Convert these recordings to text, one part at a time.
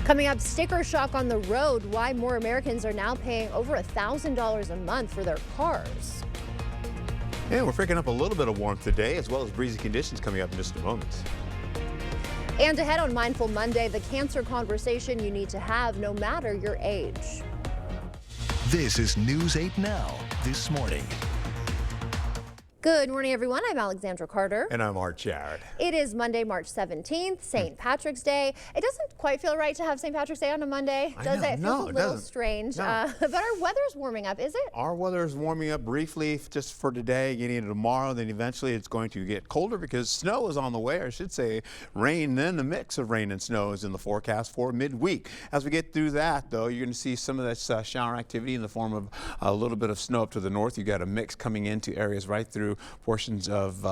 Coming up, sticker shock on the road, why more Americans are now paying over $1,000 a month for their cars. And we're picking up a little bit of warmth today, as well as breezy conditions coming up in just a moment. And ahead on Mindful Monday, the cancer conversation you need to have no matter your age. This is News 8 Now, this morning. Good morning, everyone. I'm Alexandra Carter. And I'm Art Jarrett. It is Monday, March 17th, St. Patrick's Day. It doesn't quite feel right to have St. Patrick's Day on a Monday, does it? It feels a little strange. No. But our weather's warming up, is it? Our weather is warming up briefly just for today, getting into tomorrow. Then eventually it's going to get colder because snow is on the way, or I should say rain. Then a mix of rain and snow is in the forecast for midweek. As we get through that, though, you're going to see some of this shower activity in the form of a little bit of snow up to the north. You've got a mix coming into areas right through portions of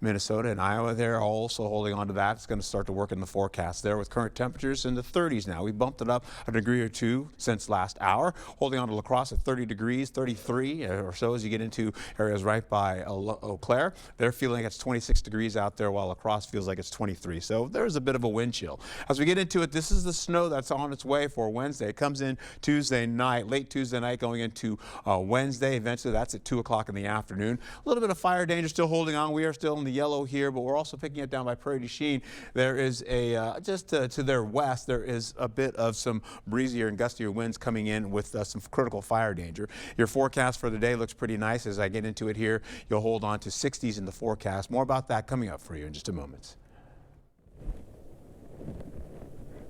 Minnesota and Iowa. They're also holding on to that. It's going to start to work in the forecast there with current temperatures in the 30s now. We bumped it up a degree or two since last hour, holding on to La Crosse at 30 degrees, 33 or so as you get into areas right by Eau Claire. They're feeling it's 26 degrees out there while La Crosse feels like it's 23. So there's a bit of a wind chill. As we get into it, this is the snow that's on its way for Wednesday. It comes in Tuesday night, late Tuesday night going into Wednesday. Eventually that's at 2 o'clock in the afternoon. A little bit of fire danger still holding on. We are still in the yellow here, but we're also picking it down by Prairie du Chien. There is a, just to their west, there is a bit of some breezier and gustier winds coming in with some critical fire danger. Your forecast for the day looks pretty nice. As I get into it here, you'll hold on to 60s in the forecast. More about that coming up for you in just a moment.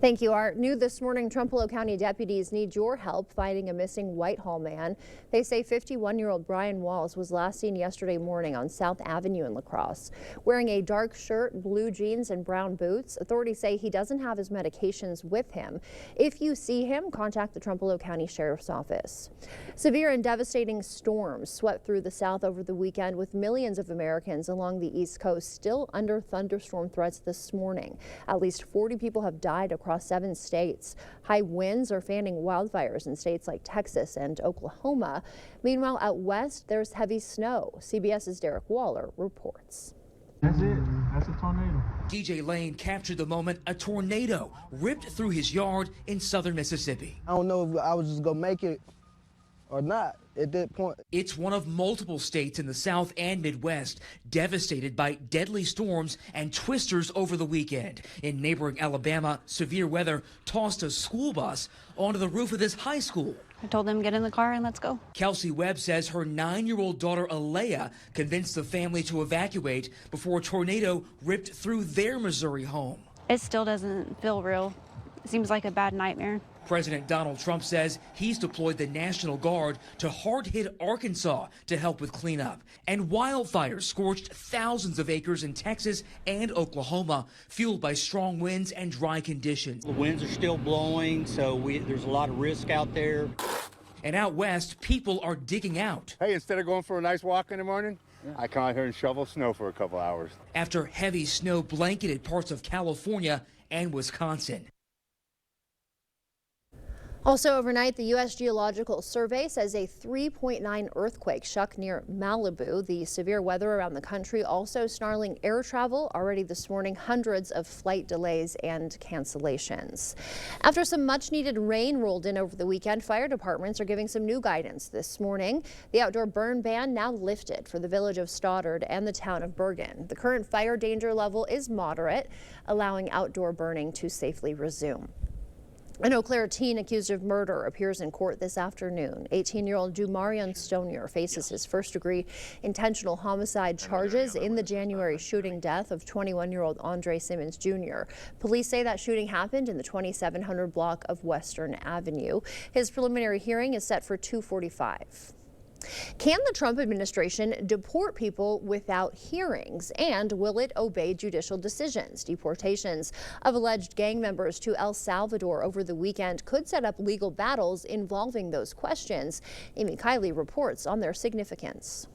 Thank you, Art. New this morning, Trumpeldor County deputies need your help finding a missing Whitehall man. They say 51-year-old Brian Walls was last seen yesterday morning on South Avenue in La Crosse. Wearing a dark shirt, blue jeans, and brown boots, authorities say he doesn't have his medications with him. If you see him, contact the Trumpeldor County Sheriff's Office. Severe and devastating storms swept through the South over the weekend, with millions of Americans along the East Coast still under thunderstorm threats this morning. At least 40 people have died across 7 states. High winds are fanning wildfires in states like Texas and Oklahoma. Meanwhile, out west, there's heavy snow. CBS's Derek Waller reports. That's it. That's a tornado. DJ Lane captured the moment a tornado ripped through his yard in southern Mississippi. I don't know if I was just going to make it or not at that point. It's one of multiple states in the South and Midwest devastated by deadly storms and twisters over the weekend. In neighboring Alabama, severe weather tossed a school bus onto the roof of this high school. I told them get in the car and let's go. Kelsey Webb says her 9-year-old daughter Alea convinced the family to evacuate before a tornado ripped through their Missouri home. It still doesn't feel real. It seems like a bad nightmare. President Donald Trump says he's deployed the National Guard to hard-hit Arkansas to help with cleanup. And wildfires scorched thousands of acres in Texas and Oklahoma, fueled by strong winds and dry conditions. The winds are still blowing, so there's a lot of risk out there. And out west, people are digging out. Hey, instead of going for a nice walk in the morning, I come out here and shovel snow for a couple hours. After heavy snow blanketed parts of California and Wisconsin. Also overnight, the U.S. Geological Survey says a 3.9 earthquake shook near Malibu. The severe weather around the country also snarling air travel. Already this morning, hundreds of flight delays and cancellations. After some much-needed rain rolled in over the weekend, fire departments are giving some new guidance this morning. The outdoor burn ban now lifted for the village of Stoddard and the town of Bergen. The current fire danger level is moderate, allowing outdoor burning to safely resume. An Eau Claire teen accused of murder appears in court this afternoon. 18-year-old Dumarion Stonier faces his first-degree intentional homicide charges in the January shooting death of 21-year-old Andre Simmons Jr. Police say that shooting happened in the 2700 block of Western Avenue. His preliminary hearing is set for 2:45. Can the Trump administration deport people without hearings, and will it obey judicial decisions? Deportations of alleged gang members to El Salvador over the weekend could set up legal battles involving those questions. Amy Kiley reports on their significance.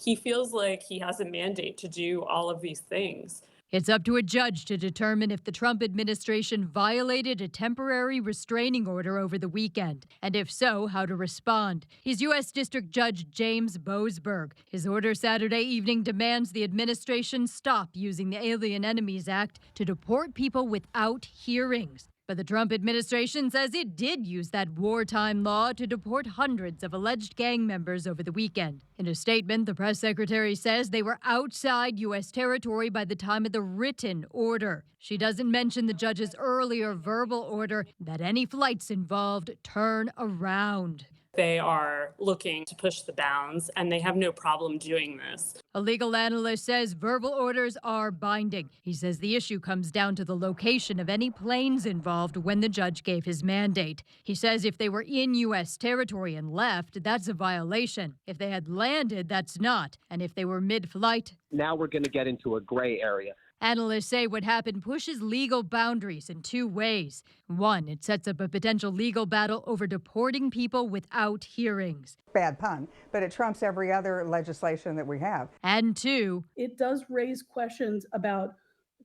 He feels like he has a mandate to do all of these things. It's up to a judge to determine if the Trump administration violated a temporary restraining order over the weekend, and if so, how to respond. He's U.S. District Judge James Boasberg. His order Saturday evening demands the administration stop using the Alien Enemies Act to deport people without hearings. But the Trump administration says it did use that wartime law to deport hundreds of alleged gang members over the weekend. In a statement, the press secretary says they were outside U.S. territory by the time of the written order. She doesn't mention the judge's earlier verbal order that any flights involved turn around. They are looking to push the bounds, and they have no problem doing this. A legal analyst says verbal orders are binding. He says the issue comes down to the location of any planes involved when the judge gave his mandate. He says if they were in U.S. territory and left, that's a violation. If they had landed, that's not. And if they were mid-flight, now we're going to get into a gray area. Analysts say what happened pushes legal boundaries in two ways. One, it sets up a potential legal battle over deporting people without hearings. Bad pun, but it trumps every other legislation that we have. And two, it does raise questions about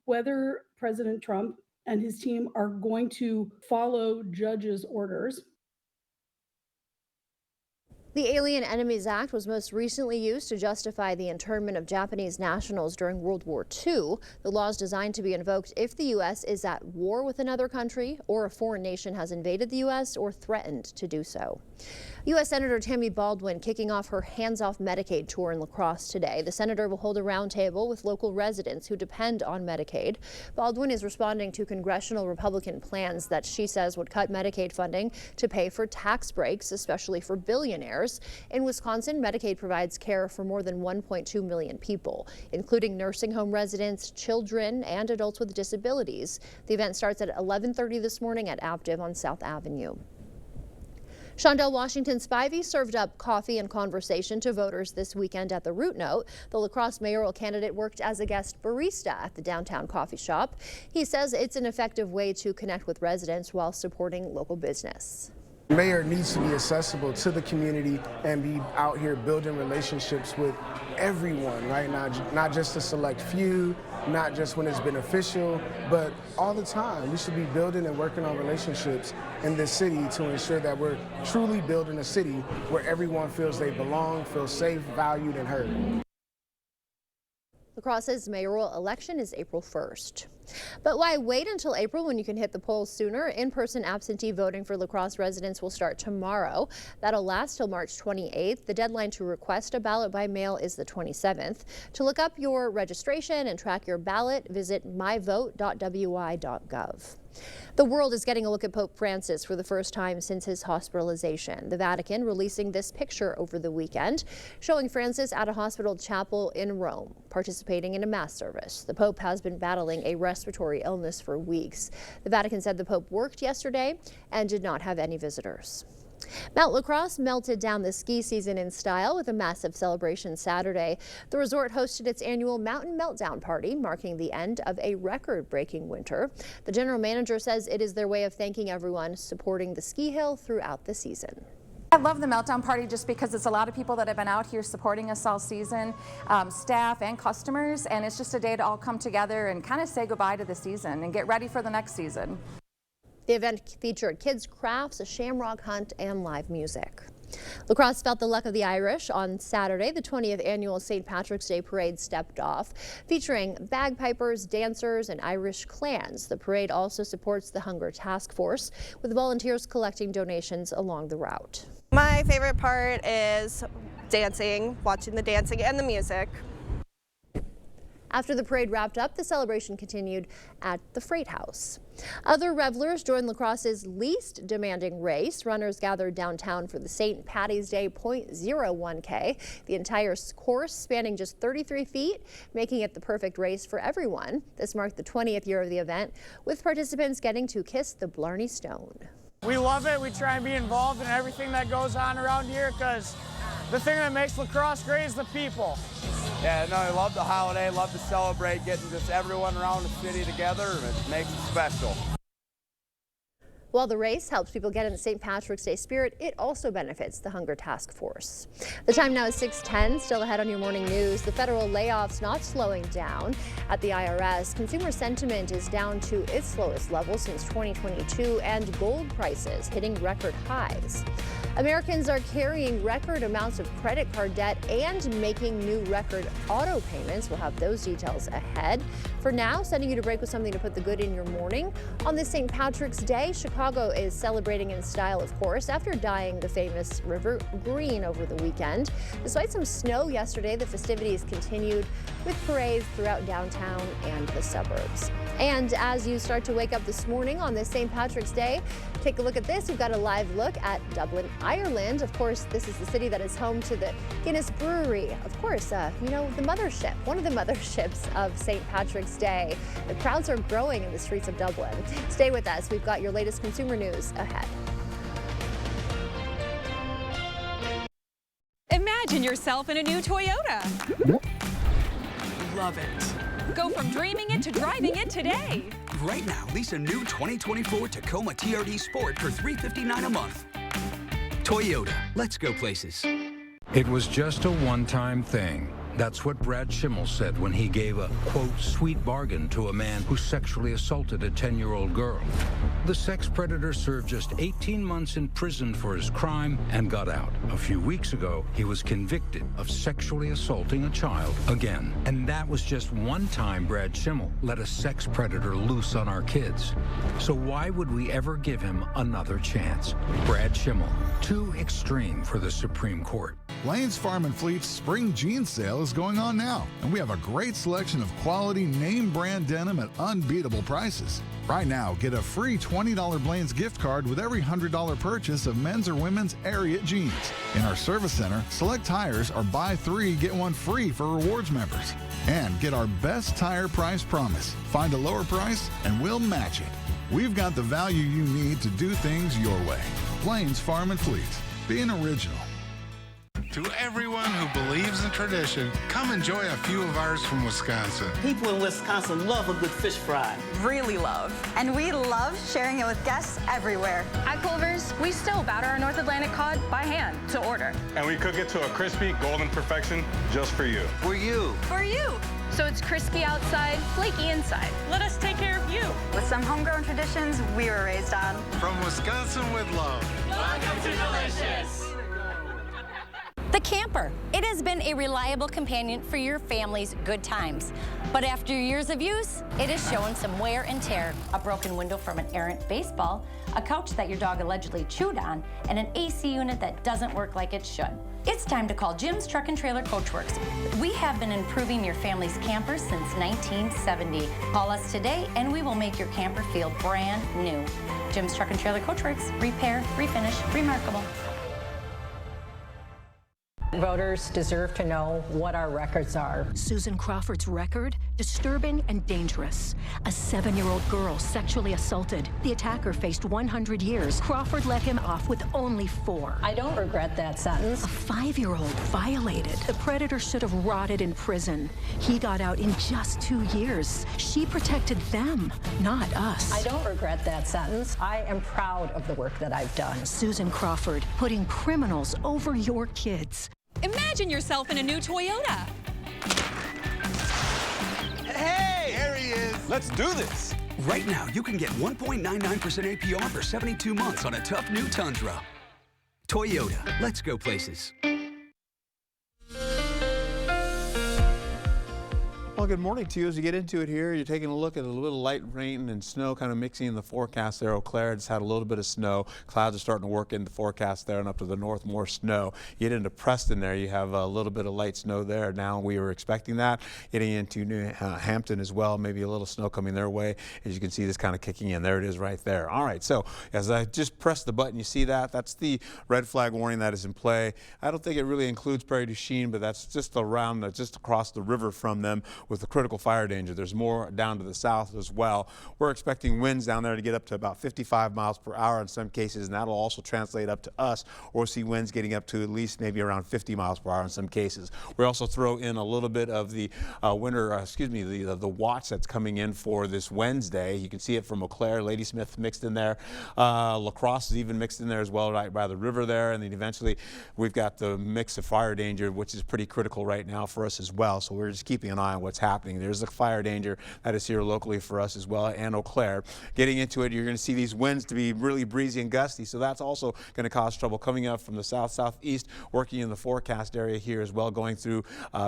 whether President Trump and his team are going to follow judges' orders. The Alien Enemies Act was most recently used to justify the internment of Japanese nationals during World War II. The law is designed to be invoked if the U.S. is at war with another country or a foreign nation has invaded the U.S. or threatened to do so. U.S. Senator Tammy Baldwin kicking off her Hands Off Medicaid tour in La Crosse today. The senator will hold a roundtable with local residents who depend on Medicaid. Baldwin is responding to congressional Republican plans that she says would cut Medicaid funding to pay for tax breaks, especially for billionaires. In Wisconsin, Medicaid provides care for more than 1.2 million people, including nursing home residents, children, and adults with disabilities. The event starts at 11:30 this morning at Aptiv on South Avenue. Shondell Washington Spivey served up coffee and conversation to voters this weekend at the Root Note. The La Crosse mayoral candidate worked as a guest barista at the downtown coffee shop. He says it's an effective way to connect with residents while supporting local business. The mayor needs to be accessible to the community and be out here building relationships with everyone, right? Not just a select few, not just when it's beneficial, but all the time. We should be building and working on relationships in this city to ensure that we're truly building a city where everyone feels they belong, feels safe, valued, and heard. La Crosse's mayoral election is April 1st. But why wait until April when you can hit the polls sooner? In-person absentee voting for La Crosse residents will start tomorrow. That'll last till March 28th. The deadline to request a ballot by mail is the 27th. To look up your registration and track your ballot, visit myvote.wi.gov. The world is getting a look at Pope Francis for the first time since his hospitalization. The Vatican releasing this picture over the weekend, showing Francis at a hospital chapel in Rome, participating in a mass service. The Pope has been battling a respiratory illness for weeks. The Vatican said the Pope worked yesterday and did not have any visitors. Mount La Crosse melted down the ski season in style with a massive celebration Saturday. The resort hosted its annual Mountain Meltdown party, marking the end of a record-breaking winter. The general manager says it is their way of thanking everyone supporting the ski hill throughout the season. I love the Meltdown Party just because it's a lot of people that have been out here supporting us all season, staff and customers, and it's just a day to all come together and kind of say goodbye to the season and get ready for the next season. The event featured kids' crafts, a shamrock hunt, and live music. La Crosse felt the luck of the Irish. On Saturday, the 20th annual St. Patrick's Day Parade stepped off, featuring bagpipers, dancers, and Irish clans. The parade also supports the Hunger Task Force, with volunteers collecting donations along the route. My favorite part is dancing, watching the dancing and the music. After the parade wrapped up, the celebration continued at the Freight House. Other revelers joined La Crosse's least demanding race. Runners gathered downtown for the St. Patty's Day .01K. The entire course spanning just 33 feet, making it the perfect race for everyone. This marked the 20th year of the event, with participants getting to kiss the Blarney Stone. We love it. We try and be involved in everything that goes on around here because the thing that makes La Crosse great is the people. Yeah, no, I love the holiday, love to celebrate, getting just everyone around the city together. It makes it special. While the race helps people get in the St. Patrick's Day spirit, it also benefits the Hunger Task Force. The time now is 6:10. Still ahead on your morning news. The federal layoffs not slowing down. At the IRS, consumer sentiment is down to its lowest level since 2022, and gold prices hitting record highs. Americans are carrying record amounts of credit card debt and making new record auto payments. We'll have those details ahead. For now, sending you to break with something to put the good in your morning. On this St. Patrick's Day, Chicago is celebrating in style, of course, after dyeing the famous river green over the weekend. Despite some snow yesterday, the festivities continued with parades throughout downtown and the suburbs. And as you start to wake up this morning on this St. Patrick's Day, take a look at this. We've got a live look at Dublin, Ireland. Of course, this is the city that is home to the Guinness Brewery. Of course, you know, the mothership, one of the motherships of St. Patrick's Day. The crowds are growing in the streets of Dublin. Stay with us. We've got your latest consumer news ahead. Imagine yourself in a new Toyota. Love it. Go from dreaming it to driving it today. Right now, lease a new 2024 Tacoma TRD Sport for $359 a month. Toyota, let's go places. It was just a one-time thing. That's what Brad Schimmel said when he gave a, quote, sweet bargain to a man who sexually assaulted a 10-year-old girl. The sex predator served just 18 months in prison for his crime and got out. A few weeks ago, he was convicted of sexually assaulting a child again. And that was just one time Brad Schimmel let a sex predator loose on our kids. So why would we ever give him another chance? Brad Schimmel, too extreme for the Supreme Court. Lane's Farm and Fleet's spring jeans sale is going on now, and we have a great selection of quality name brand denim at unbeatable prices. Right now, get a free $20 Blaine's gift card with every $100 purchase of men's or women's Ariat jeans. In our service center, select tires are buy 3, get 1 free for rewards members. And get our best tire price promise. Find a lower price and we'll match it. We've got the value you need to do things your way. Blaine's Farm and Fleet. Being original. To everyone who believes in tradition, come enjoy a few of ours from Wisconsin. People in Wisconsin love a good fish fry. Really love. And we love sharing it with guests everywhere. At Culver's, we still batter our North Atlantic cod by hand to order. And we cook it to a crispy, golden perfection just for you. For you. For you. So it's crispy outside, flaky inside. Let us take care of you. With some homegrown traditions we were raised on. From Wisconsin with love. Welcome to Delicious. The camper. It has been a reliable companion for your family's good times. But after years of use, it has shown some wear and tear. A broken window from an errant baseball, a couch that your dog allegedly chewed on, and an AC unit that doesn't work like it should. It's time to call Jim's Truck and Trailer Coachworks. We have been improving your family's camper since 1970. Call us today and we will make your camper feel brand new. Jim's Truck and Trailer Coachworks. Repair, refinish, remarkable. Voters deserve to know what our records are. Susan Crawford's record? Disturbing and dangerous. A 7-year-old girl sexually assaulted. The attacker faced 100 years. Crawford let him off with only 4. I don't regret that sentence. A 5-year-old violated. The predator should have rotted in prison. He got out in just 2 years. She protected them, not us. I don't regret that sentence. I am proud of the work that I've done. Susan Crawford, putting criminals over your kids. Imagine yourself in a new Toyota. Hey, there he is. Let's do this. Right now, you can get 1.99% APR for 72 months on a tough new Tundra. Toyota, let's go places. Well, good morning to you. As you get into it here, you're taking a look at a little light rain and snow kind of mixing in the forecast there. Eau Claire just had a little bit of snow. Clouds are starting to work in the forecast there, and up to the north, more snow. You get into Preston there, you have a little bit of light snow there. Now we were expecting that. Getting into New Hampton as well, maybe a little snow coming their way. As you can see, this kind of kicking in. There it is right there. All right, so as I just press the button, you see that? That's the red flag warning that is in play. I don't think it really includes Prairie du Chien, but that's just around, just across the river from them with the critical fire danger. There's more down to the south as well. We're expecting winds down there to get up to about 55 miles per hour in some cases, and that'll also translate up to us. We'll see winds getting up to at least maybe around 50 miles per hour in some cases. We also throw in a little bit of the the watch that's coming in for this Wednesday. You can see it from Eau Claire, Ladysmith mixed in there. La Crosse is even mixed in there as well, right by the river there. And then eventually we've got the mix of fire danger, which is pretty critical right now for us as well. So we're just keeping an eye on what's what's happening. There's a fire danger that is here locally for us as well, and Eau Claire. Getting into it, you're going to see these winds to be really breezy and gusty, so that's also going to cause trouble coming up from the south-southeast, working in the forecast area here as well, going through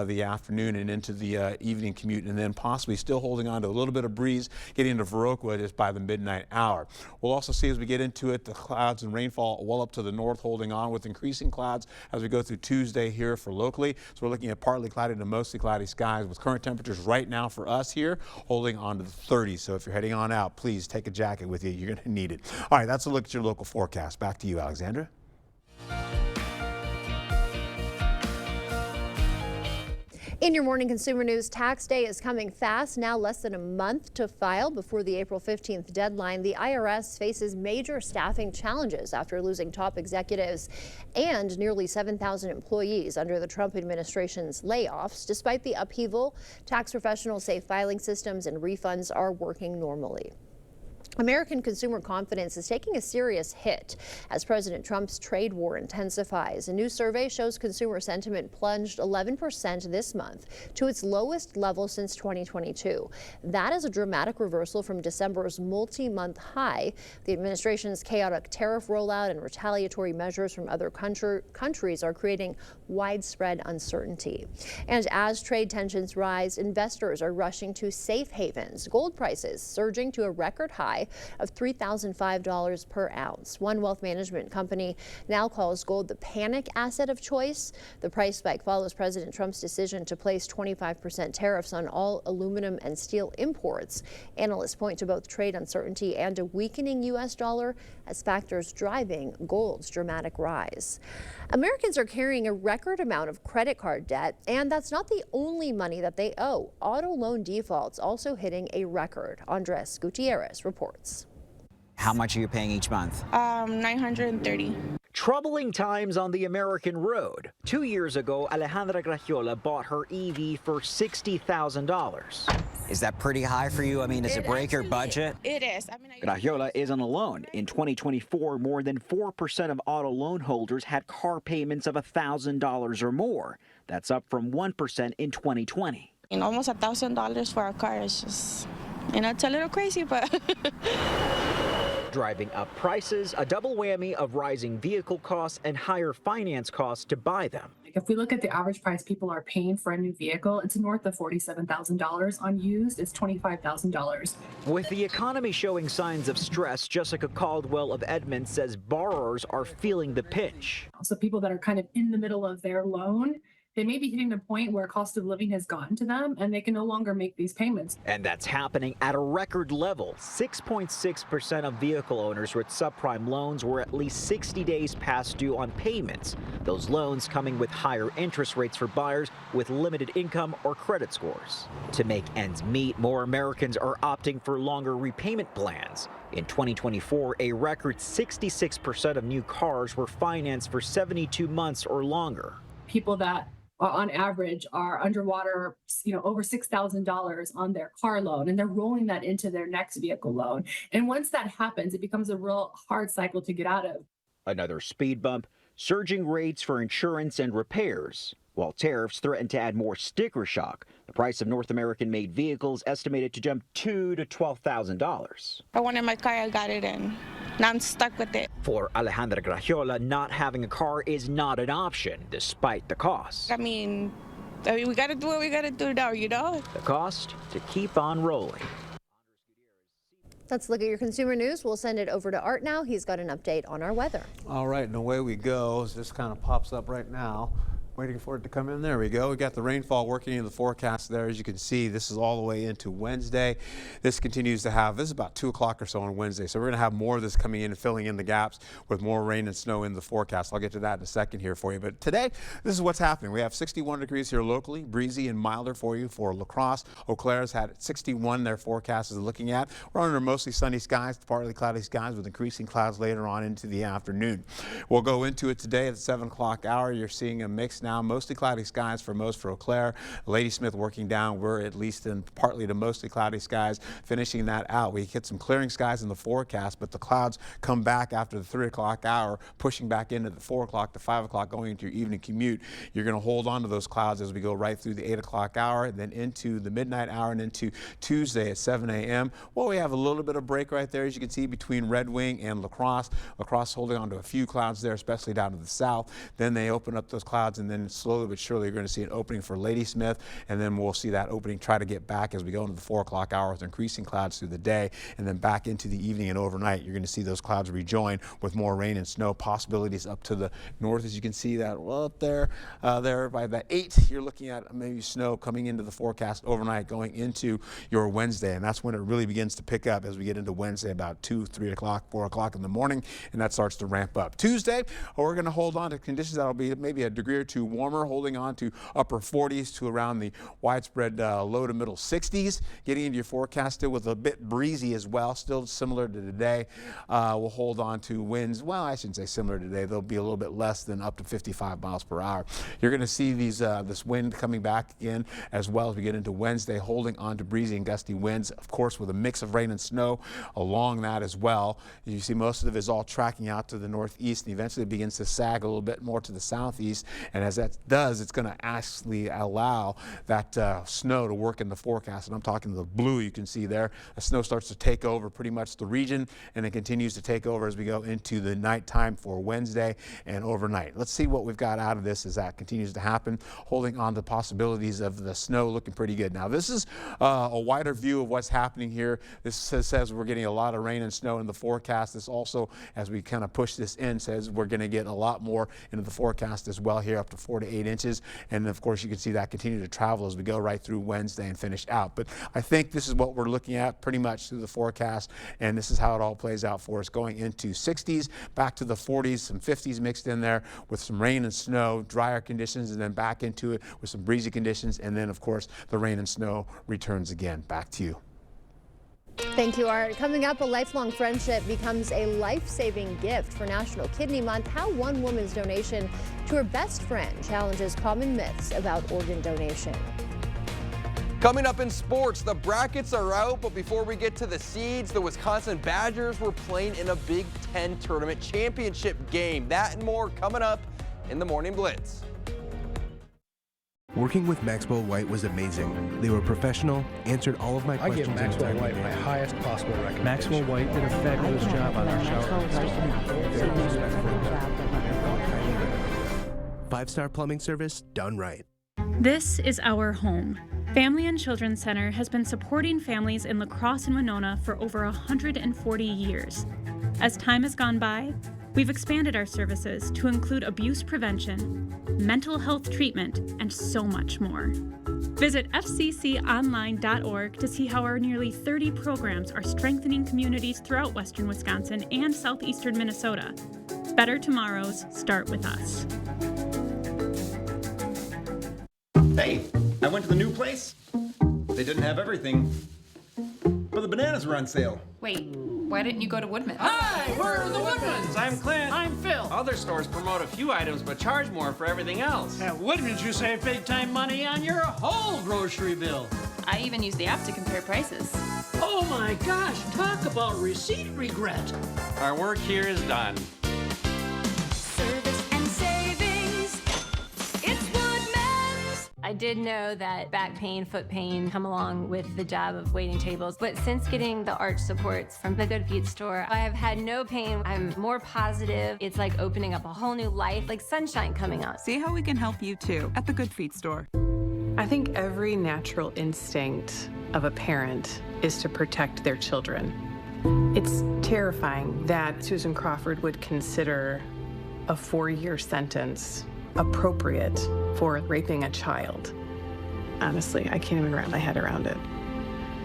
the afternoon and into the evening commute, and then possibly still holding on to a little bit of breeze getting into Viroqua just by the midnight hour. We'll also see as we get into it the clouds and rainfall well up to the north, holding on with increasing clouds as we go through Tuesday here for locally. So we're looking at partly cloudy to mostly cloudy skies with current temperatures right now for us here holding on to the 30s. So if you're heading on out, please take a jacket with you. You're going to need it. All right, that's a look at your local forecast. Back to you, Alexandra. In your morning consumer news, tax day is coming fast. Now less than a month to file before the April 15th deadline. The IRS faces major staffing challenges after losing top executives and nearly 7,000 employees under the Trump administration's layoffs. Despite the upheaval, tax professionals say filing systems and refunds are working normally. American consumer confidence is taking a serious hit as President Trump's trade war intensifies. A new survey shows consumer sentiment plunged 11% this month to its lowest level since 2022. That is a dramatic reversal from December's multi-month high. The administration's chaotic tariff rollout and retaliatory measures from other countries are creating widespread uncertainty. And as trade tensions rise, investors are rushing to safe havens. Gold prices surging to a record high of $3,005 per ounce. One wealth management company now calls gold the panic asset of choice. The price spike follows President Trump's decision to place 25% tariffs on all aluminum and steel imports. Analysts point to both trade uncertainty and a weakening U.S. dollar as factors driving gold's dramatic rise. Americans are carrying a record amount of credit card debt, and that's not the only money that they owe. Auto loan defaults also hitting a record. Andres Gutierrez reports. How much are you paying each month? $930. Troubling times on the American road. 2 years ago, Alejandra Grajiola bought her EV for $60,000. Is that pretty high for you? I mean, does it break your budget? It is. Grajiola isn't alone. In 2024, more than 4% of auto loan holders had car payments of $1,000 or more. That's up from 1% in 2020. And almost $1,000 for a car is just, it's a little crazy, but... Driving up prices, a double whammy of rising vehicle costs and higher finance costs to buy them. If we look at the average price people are paying for a new vehicle, it's north of $47,000. On used, it's $25,000. With the economy showing signs of stress, Jessica Caldwell of Edmond says borrowers are feeling the pinch. So people that are kind of in the middle of their loan, they may be hitting the point where cost of living has gotten to them and they can no longer make these payments. And that's happening at a record level. 6.6% of vehicle owners with subprime loans were at least 60 days past due on payments. Those loans coming with higher interest rates for buyers with limited income or credit scores. To make ends meet, more Americans are opting for longer repayment plans. In 2024, a record 66% of new cars were financed for 72 months or longer. People that on average are underwater, over $6,000 on their car loan, and they're rolling that into their next vehicle loan. And once that happens, it becomes a real hard cycle to get out of. Another speed bump, surging rates for insurance and repairs, while tariffs threaten to add more sticker shock. The price of North American-made vehicles estimated to jump $2,000 to $12,000. I wanted my car, I got it in. Now I'm stuck with it. For Alejandra Grajiola, not having a car is not an option, despite the cost. I mean, we got to do what we got to do now, The cost to keep on rolling. Let's look at your consumer news. We'll send it over to Art now. He's got an update on our weather. All right, and away we go. This kind of pops up right now. Waiting for it to come in. There we go. We got the rainfall working in the forecast there. As you can see, this is all the way into Wednesday. This continues to have, this is about 2 o'clock or so on Wednesday. So we're going to have more of this coming in and filling in the gaps with more rain and snow in the forecast. I'll get to that in a second here for you. But today, this is what's happening. We have 61 degrees here locally, breezy and milder for you for La Crosse. Eau Claire's had 61 their forecast is looking at. We're under mostly sunny skies, partly cloudy skies with increasing clouds later on into the afternoon. We'll go into it today at the 7 o'clock hour. You're seeing a mix now now. Mostly cloudy skies for most for Eau Claire. Ladysmith working down. We're at least in partly to mostly cloudy skies, finishing that out. We hit some clearing skies in the forecast, but the clouds come back after the 3 o'clock hour, pushing back into the 4 o'clock to 5 o'clock, going into your evening commute. You're going to hold on to those clouds as we go right through the 8 o'clock hour, then into the midnight hour and into Tuesday at 7 a.m. Well, we have a little bit of break right there, as you can see, between Red Wing and La Crosse. La Crosse holding on to a few clouds there, especially down to the south. Then they open up those clouds, and then slowly but surely you're going to see an opening for Ladysmith, and then we'll see that opening try to get back as we go into the 4 o'clock hour with increasing clouds through the day, and then back into the evening and overnight. You're going to see those clouds rejoin with more rain and snow possibilities up to the north, as you can see that well up there, there by the 8, you're looking at maybe snow coming into the forecast overnight going into your Wednesday, and that's when it really begins to pick up as we get into Wednesday about 2, 3 o'clock, 4 o'clock in the morning, and that starts to ramp up. Tuesday, we're going to hold on to conditions that will be maybe a degree or two warmer, holding on to upper 40s to around the widespread low to middle 60s, getting into your forecast still with a bit breezy as well, still similar to today. We'll hold on to winds, well, I shouldn't say similar to today, they'll be a little bit less than up to 55 miles per hour. You're going to see these this wind coming back in as well as we get into Wednesday, holding on to breezy and gusty winds, of course with a mix of rain and snow along that as well. You see most of it is all tracking out to the northeast, and eventually it begins to sag a little bit more to the southeast, and as that does, it's going to actually allow that snow to work in the forecast, and I'm talking the blue you can see there. The snow starts to take over pretty much the region, and it continues to take over as we go into the nighttime for Wednesday and overnight. Let's see what we've got out of this as that continues to happen, holding on to possibilities of the snow looking pretty good. Now this is a wider view of what's happening here. This says we're getting a lot of rain and snow in the forecast. This also, as we kind of push this in, says we're going to get a lot more into the forecast as well here, up to 4 to 8 inches. And of course you can see that continue to travel as we go right through Wednesday and finish out. But I think this is what we're looking at pretty much through the forecast, and this is how it all plays out for us, going into 60s, back to the 40s, some 50s mixed in there with some rain and snow, drier conditions, and then back into it with some breezy conditions, and then of course the rain and snow returns again. Back to you. Thank you, Art. Coming up, a lifelong friendship becomes a life-saving gift for National Kidney Month. How one woman's donation to her best friend challenges common myths about organ donation. Coming up in sports, the brackets are out, but before we get to the seeds, the Wisconsin Badgers were playing in a Big Ten tournament championship game. That and more coming up in the Morning Blitz. Working with Maxwell White was amazing. They were professional, answered all of my questions. I give Maxwell White my highest possible recommendation. Maxwell White did a fabulous job on our shower. 5-star plumbing service done right. This is our home. Family and Children's Center has been supporting families in La Crosse and Winona for over 140 years. As time has gone by, we've expanded our services to include abuse prevention, mental health treatment, and so much more. Visit fcconline.org to see how our nearly 30 programs are strengthening communities throughout western Wisconsin and southeastern Minnesota. Better tomorrows start with us. Hey, I went to the new place. They didn't have everything, but the bananas were on sale. Wait, why didn't you go to Woodman? Hi, we're the Woodmans. I'm Clint. I'm Phil. Other stores promote a few items but charge more for everything else. At Woodmans, you save big time money on your whole grocery bill. I even use the app to compare prices. Oh my gosh, talk about receipt regret. Our work here is done. Service and savings. It's Woodman's. I did know that back pain, foot pain come along with the job of waiting tables, but since getting the arch supports from the Good Feet store, I have had no pain. I'm more positive. It's like opening up a whole new life, like sunshine coming out. See how we can help you too at the Good Feet store. I think every natural instinct of a parent is to protect their children. It's terrifying that Susan Crawford would consider a 4-year sentence appropriate for raping a child. Honestly, I can't even wrap my head around it.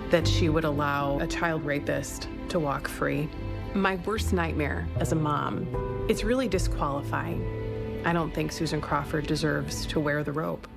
That she would allow a child rapist to walk free. My worst nightmare as a mom, it's really disqualifying. I don't think Susan Crawford deserves to wear the rope.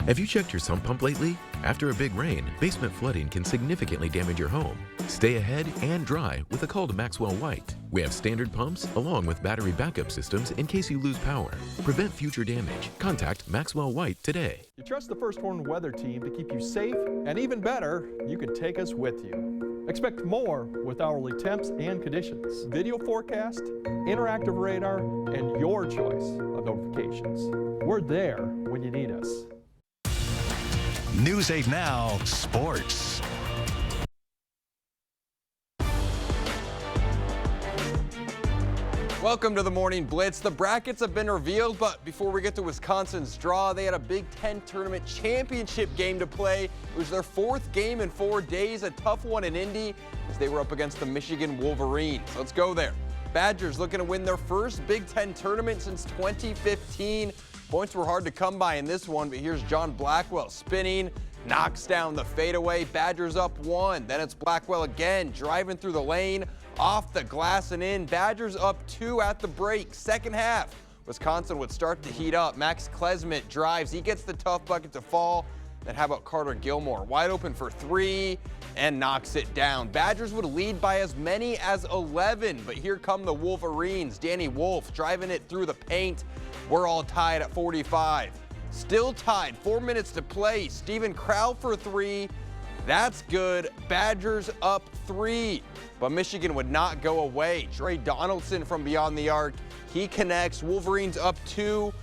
Have you checked your sump pump lately? After a big rain, basement flooding can significantly damage your home. Stay ahead and dry with a call to Maxwell White. We have standard pumps along with battery backup systems in case you lose power. Prevent future damage. Contact Maxwell White today. You trust the First Warn Weather Team to keep you safe, and even better, you can take us with you. Expect more with hourly temps and conditions, video forecast, interactive radar, and your choice of notifications. We're there when you need us. News 8 Now Sports. Welcome to the Morning Blitz. The brackets have been revealed, but before we get to Wisconsin's draw, they had a Big Ten tournament championship game to play. It was their 4th game in 4 days, a tough one in Indy as they were up against the Michigan Wolverines. Let's go there. Badgers looking to win their first Big Ten tournament since 2015. Points were hard to come by in this one, but here's John Blackwell spinning, knocks down the fadeaway. Badgers up 1. Then it's Blackwell again, driving through the lane, off the glass and in. Badgers up 2 at the break. Second half, Wisconsin would start to heat up. Max Klesmit drives. He gets the tough bucket to fall. Then how about Carter Gilmore? Wide open for 3 and knocks it down. Badgers would lead by as many as 11, but here come the Wolverines. Danny Wolf driving it through the paint. We're all tied at 45. Still tied, 4 minutes to play. Steven Crowell for 3. That's good. Badgers up 3. But Michigan would not go away. Trey Donaldson from beyond the arc. He connects. Wolverines up 2.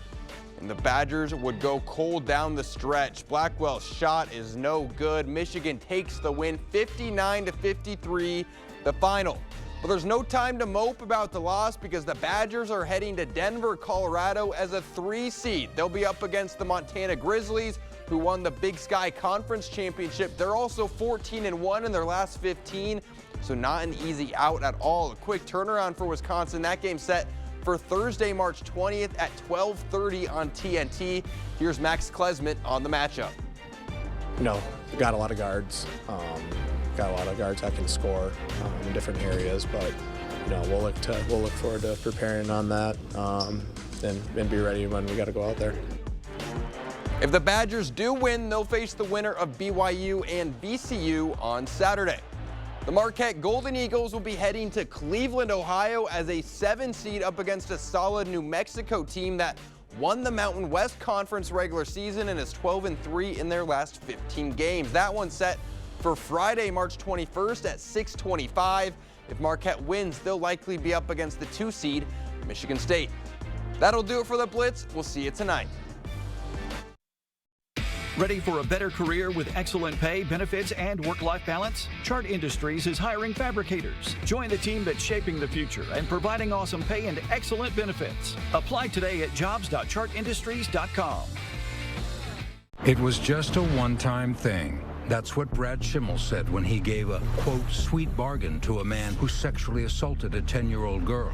And the Badgers would go cold down the stretch. Blackwell's shot is no good. Michigan takes the win 59-53, the final. But there's no time to mope about the loss because the Badgers are heading to Denver, Colorado as a 3 seed. They'll be up against the Montana Grizzlies, who won the Big Sky Conference Championship. They're also 14-1 in their last 15, so not an easy out at all. A quick turnaround for Wisconsin. That game set for Thursday, March 20th at 12:30 on TNT. Here's Max Klesmit on the matchup. Got a lot of guards. Got a lot of guards that can score in different areas, but we'll look forward to preparing on that and be ready when we got to go out there. If the Badgers do win, they'll face the winner of BYU and VCU on Saturday. The Marquette Golden Eagles will be heading to Cleveland, Ohio as a 7 seed up against a solid New Mexico team that won the Mountain West Conference regular season and is 12-3 in their last 15 games. That one set for Friday, March 21st at 6:25. If Marquette wins, they'll likely be up against the 2 seed, Michigan State. That'll do it for the Blitz. We'll see you tonight. Ready for a better career with excellent pay, benefits, and work-life balance? Chart Industries is hiring fabricators. Join the team that's shaping the future and providing awesome pay and excellent benefits. Apply today at jobs.chartindustries.com. It was just a one-time thing. That's what Brad Schimmel said when he gave a, quote, sweet bargain to a man who sexually assaulted a 10-year-old girl.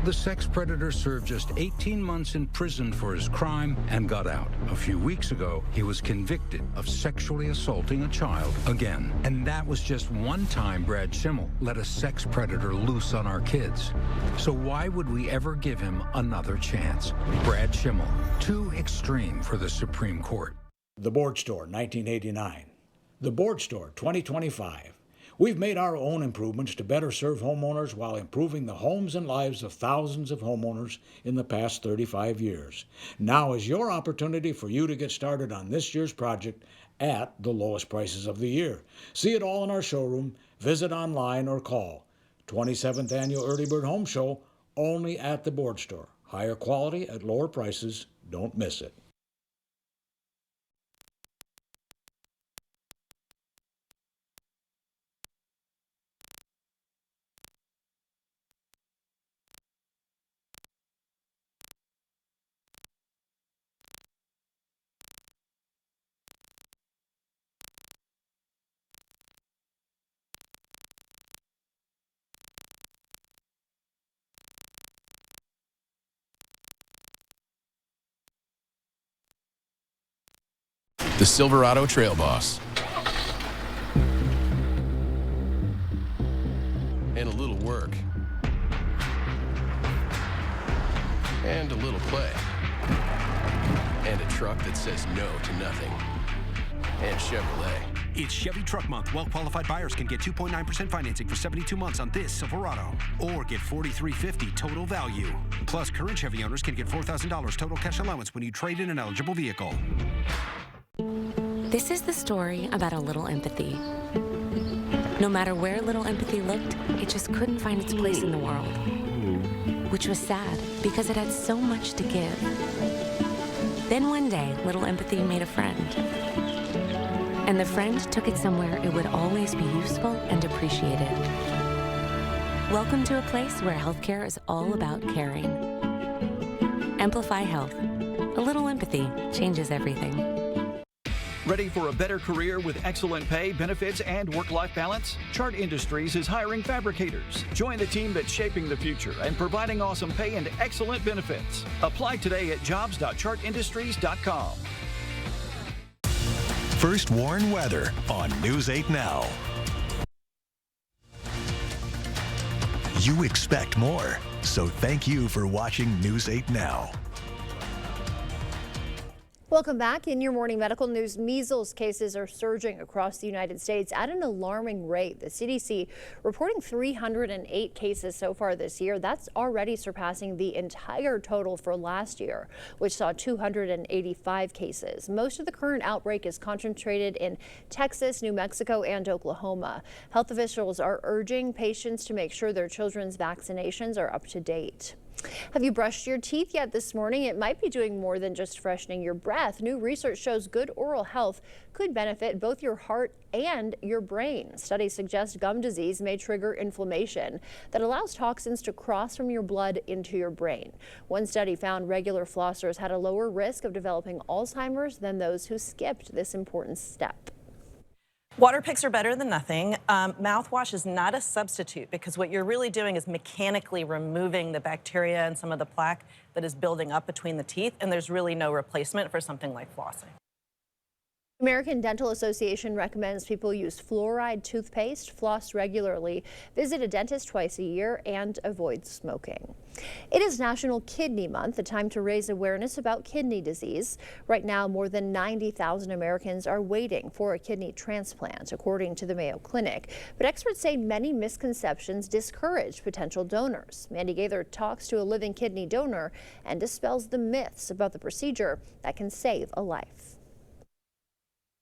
The sex predator served just 18 months in prison for his crime and got out. A few weeks ago, he was convicted of sexually assaulting a child again. And that was just one time Brad Schimmel let a sex predator loose on our kids. So why would we ever give him another chance? Brad Schimmel, too extreme for the Supreme Court. The Board Store, 1989. The Board Store 2025. We've made our own improvements to better serve homeowners while improving the homes and lives of thousands of homeowners in the past 35 years. Now is your opportunity for you to get started on this year's project at the lowest prices of the year. See it all in our showroom, visit online, or call. 27th Annual Early Bird Home Show, only at the Board Store. Higher quality at lower prices. Don't miss it. The Silverado Trail Boss. And a little work. And a little play. And a truck that says no to nothing. And Chevrolet. It's Chevy Truck Month. Well-qualified buyers can get 2.9% financing for 72 months on this Silverado, or get $4,350 total value. Plus, current Chevy owners can get $4,000 total cash allowance when you trade in an eligible vehicle. This is the story about a little empathy. No matter where little empathy looked, it just couldn't find its place in the world. Which was sad, because it had so much to give. Then one day, little empathy made a friend. And the friend took it somewhere it would always be useful and appreciated. Welcome to a place where healthcare is all about caring. Amplify Health. A little empathy changes everything. Ready for a better career with excellent pay, benefits, and work-life balance? Chart Industries is hiring fabricators. Join the team that's shaping the future and providing awesome pay and excellent benefits. Apply today at jobs.chartindustries.com. First Warn Weather on News 8 Now. You expect more, so thank you for watching News 8 Now. Welcome back. In your morning medical news, measles cases are surging across the United States at an alarming rate. The CDC reporting 308 cases so far this year. That's already surpassing the entire total for last year, which saw 285 cases. Most of the current outbreak is concentrated in Texas, New Mexico, and Oklahoma. Health officials are urging patients to make sure their children's vaccinations are up to date. Have you brushed your teeth yet this morning? It might be doing more than just freshening your breath. New research shows good oral health could benefit both your heart and your brain. Studies suggest gum disease may trigger inflammation that allows toxins to cross from your blood into your brain. One study found regular flossers had a lower risk of developing Alzheimer's than those who skipped this important step. Water picks are better than nothing. Mouthwash is not a substitute because what you're really doing is mechanically removing the bacteria and some of the plaque that is building up between the teeth, and there's really no replacement for something like flossing. American Dental Association recommends people use fluoride toothpaste, floss regularly, visit a dentist twice a year, and avoid smoking. It is National Kidney Month, a time to raise awareness about kidney disease. Right now, more than 90,000 Americans are waiting for a kidney transplant, according to the Mayo Clinic. But experts say many misconceptions discourage potential donors. Mandy Gaither talks to a living kidney donor and dispels the myths about the procedure that can save a life.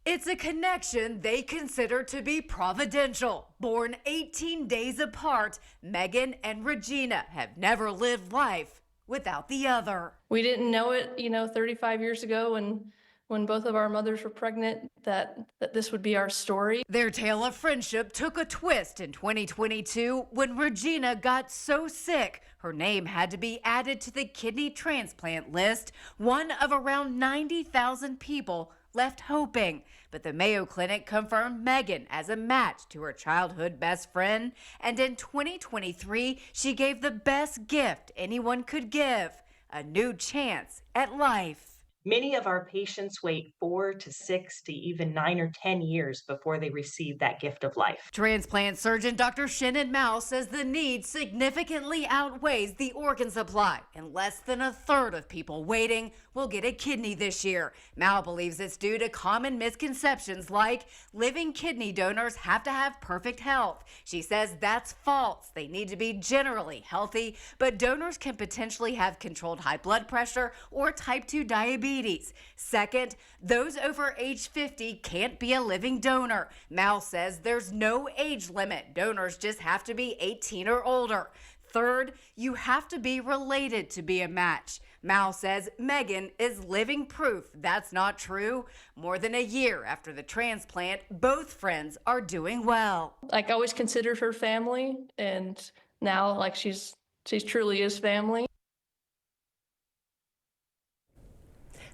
It's a connection they consider to be providential. Born 18 days apart, Megan and Regina have never lived life without the other. We didn't know it, 35 years ago when both of our mothers were pregnant, that this would be our story. Their tale of friendship took a twist in 2022 when Regina got so sick her name had to be added to the kidney transplant list, one of around 90,000 people left hoping, but the Mayo Clinic confirmed Megan as a match to her childhood best friend, and in 2023, she gave the best gift anyone could give, a new chance at life. Many of our patients wait 4 to 6 to even 9 or 10 years before they receive that gift of life. Transplant surgeon Dr. Shannon Mao says the need significantly outweighs the organ supply, and less than a third of people waiting will get a kidney this year. Mao believes it's due to common misconceptions like living kidney donors have to have perfect health. She says that's false. They need to be generally healthy, but donors can potentially have controlled high blood pressure or type 2 diabetes. Second, those over age 50 can't be a living donor. Mal says there's no age limit. Donors just have to be 18 or older. Third, you have to be related to be a match. Mal says Megan is living proof that's not true. More than a year after the transplant, both friends are doing well. I always considered her family, and now she truly is family.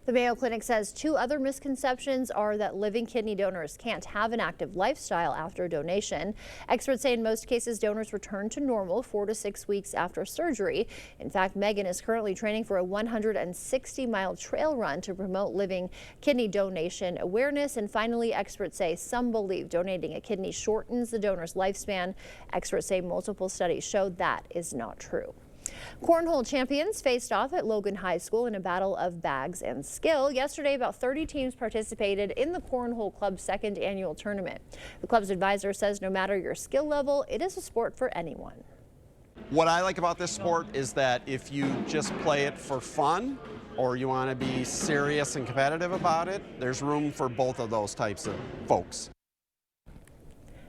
The Mayo Clinic says 2 other misconceptions are that living kidney donors can't have an active lifestyle after donation. Experts say in most cases, donors return to normal 4 to 6 weeks after surgery. In fact, Megan is currently training for a 160-mile trail run to promote living kidney donation awareness. And finally, experts say some believe donating a kidney shortens the donor's lifespan. Experts say multiple studies showed that is not true. Cornhole champions faced off at Logan High School in a battle of bags and skill. Yesterday, about 30 teams participated in the Cornhole Club's second annual tournament. The club's advisor says no matter your skill level, it is a sport for anyone. What I like about this sport is that if you just play it for fun or you want to be serious and competitive about it, there's room for both of those types of folks.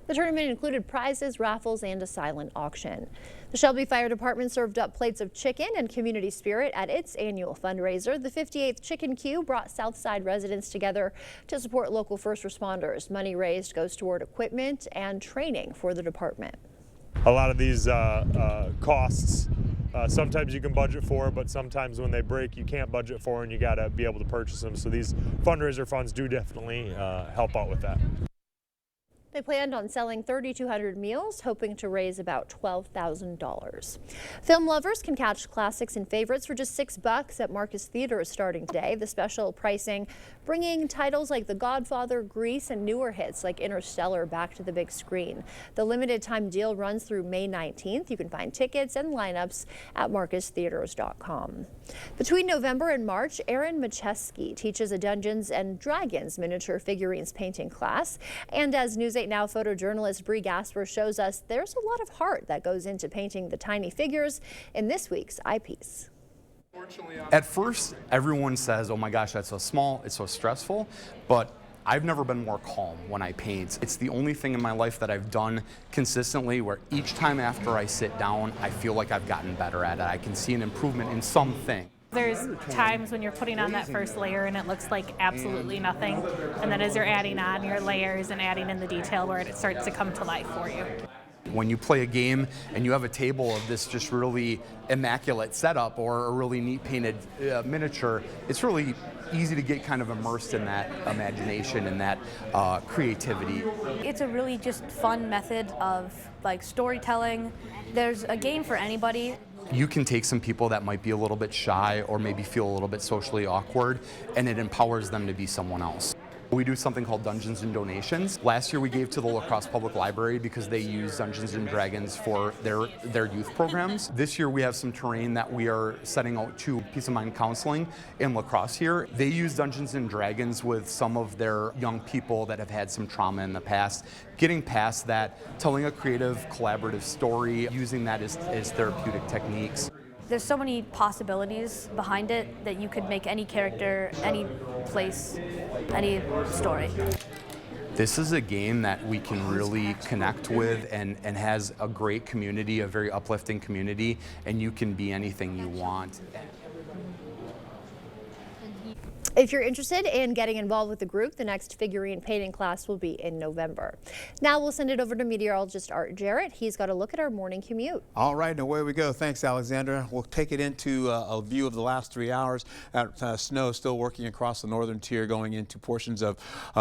The tournament included prizes, raffles, and a silent auction. The Shelby Fire Department served up plates of chicken and community spirit at its annual fundraiser. The 58th Chicken Q brought Southside residents together to support local first responders. Money raised goes toward equipment and training for the department. A lot of these costs, sometimes you can budget for, but sometimes when they break, you can't budget for, and you got to be able to purchase them. So these fundraiser funds do definitely help out with that. They planned on selling 3,200 meals, hoping to raise about $12,000. Film lovers can catch classics and favorites for just $6 at Marcus Theater starting today. The special pricing bringing titles like The Godfather, Grease, and newer hits like Interstellar back to the big screen. The limited time deal runs through May 19th. You can find tickets and lineups at marcustheaters.com. Between November and March, Aaron Macheski teaches a Dungeons and Dragons miniature figurines painting class. And as News 8 Now photojournalist Bree Gasper shows us, there's a lot of heart that goes into painting the tiny figures in this week's eyepiece. At first, everyone says, oh my gosh, that's so small, it's so stressful, but I've never been more calm when I paint. It's the only thing in my life that I've done consistently where each time after I sit down, I feel like I've gotten better at it. I can see an improvement in something. There's times when you're putting on that first layer and it looks like absolutely nothing, and then as you're adding on your layers and adding in the detail where it starts to come to life for you. When you play a game and you have a table of this just really immaculate setup or a really neat painted miniature, it's really easy to get kind of immersed in that imagination and that creativity. It's a really just fun method of like storytelling. There's a game for anybody. You can take some people that might be a little bit shy or maybe feel a little bit socially awkward, and it empowers them to be someone else. We do something called Dungeons and Donations. Last year we gave to the La Crosse Public Library because they use Dungeons and Dragons for their youth programs. This year we have some terrain that we are setting out to Peace of Mind Counseling in La Crosse here. They use Dungeons and Dragons with some of their young people that have had some trauma in the past. Getting past that, telling a creative, collaborative story, using that as therapeutic techniques. There's so many possibilities behind it that you could make any character, any place, any story. This is a game that we can really connect with and has a great community, a very uplifting community, and you can be anything you want. If you're interested in getting involved with the group, the next figurine painting class will be in November. Now we'll send it over to meteorologist Art Jarrett. He's got a look at our morning commute. All right, and away we go. Thanks, Alexandra. We'll take it into a view of the last 3 hours. Snow still working across the northern tier, going into portions of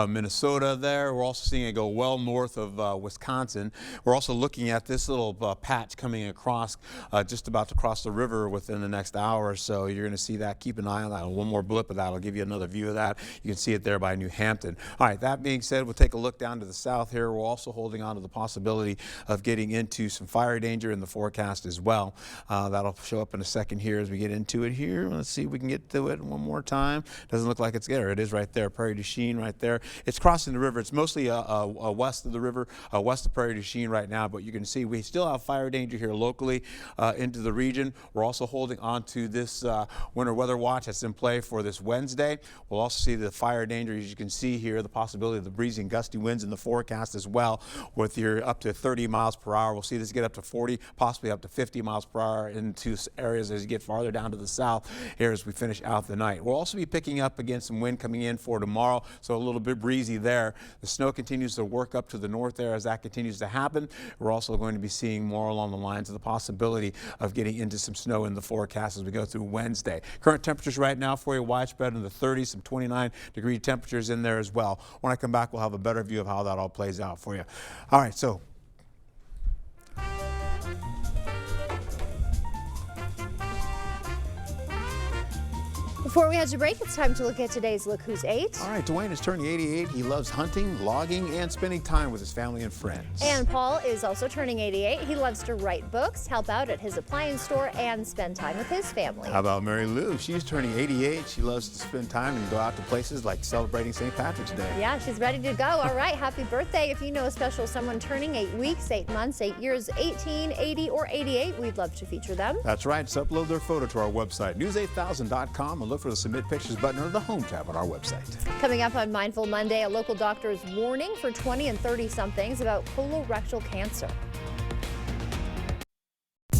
Minnesota there. We're also seeing it go well north of Wisconsin. We're also looking at this little patch coming across, just about to cross the river within the next hour or so. You're going to see that. Keep an eye on that. One more blip of that will give you another view of that. You can see it there by New Hampton. All right, that being said, we'll take a look down to the south here. We're also holding on to the possibility of getting into some fire danger in the forecast as well. That'll show up in a second here as we get into it here. Let's see if we can get to it one more time. Doesn't look like it's there. It is right there, Prairie du Chien right there. It's crossing the river. It's mostly west of the river, west of Prairie du Chien right now, but you can see we still have fire danger here locally into the region. We're also holding on to this winter weather watch that's in play for this Wednesday. We'll also see the fire danger, as you can see here, the possibility of the breezy and gusty winds in the forecast as well, with your up to 30 miles per hour. We'll see this get up to 40, possibly up to 50 miles per hour into areas as you get farther down to the south here as we finish out the night. We'll also be picking up again some wind coming in for tomorrow, so a little bit breezy there. The snow continues to work up to the north there as that continues to happen. We're also going to be seeing more along the lines of the possibility of getting into some snow in the forecast as we go through Wednesday. Current temperatures right now for you widespread in the 30s, some 29-degree temperatures in there as well. When I come back, we'll have a better view of how that all plays out for you. All right, so Before we head to break, it's time to look at today's Look Who's 8. All right, Dwayne is turning 88. He loves hunting, logging, and spending time with his family and friends. And Paul is also turning 88. He loves to write books, help out at his appliance store, and spend time with his family. How about Mary Lou? She's turning 88. She loves to spend time and go out to places like celebrating St. Patrick's Day. Yeah, she's ready to go. All right, happy birthday. If you know a special someone turning 8 weeks, 8 months, 8 years, 18, 80, or 88, we'd love to feature them. That's right. Just upload their photo to our website, news8000.com, and look for the Submit Pictures button or the Home tab on our website. Coming up on Mindful Monday, a local doctor's warning for 20 and 30-somethings about colorectal cancer.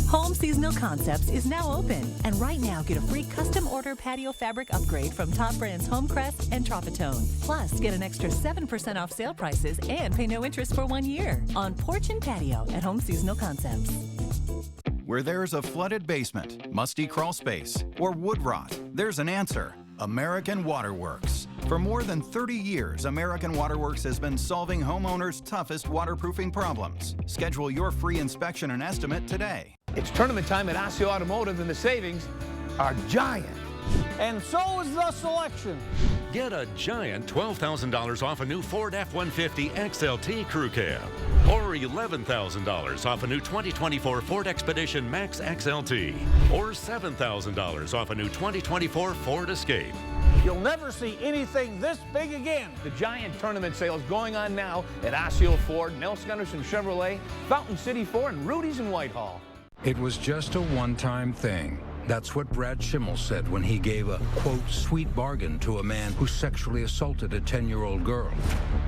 Home Seasonal Concepts is now open, and right now get a free custom order patio fabric upgrade from top brands Homecrest and Tropitone. Plus, get an extra 7% off sale prices and pay no interest for 1 year on porch and patio at Home Seasonal Concepts. Where there's a flooded basement, musty crawl space, or wood rot, there's an answer. American Waterworks. For more than 30 years, American Waterworks has been solving homeowners' toughest waterproofing problems. Schedule your free inspection and estimate today. It's tournament time at Osseo Automotive, and the savings are giant. And so is the selection. Get a giant $12,000 off a new Ford F-150 XLT Crew Cab, or $11,000 off a new 2024 Ford Expedition Max XLT, or $7,000 off a new 2024 Ford Escape. You'll never see anything this big again. The giant tournament sale is going on now at Osseo Ford, Nelson Gunderson Chevrolet, Fountain City Ford, and Rudy's in Whitehall. It was just a one-time thing. That's what Brad Schimmel said when he gave a, quote, sweet bargain to a man who sexually assaulted a 10-year-old girl.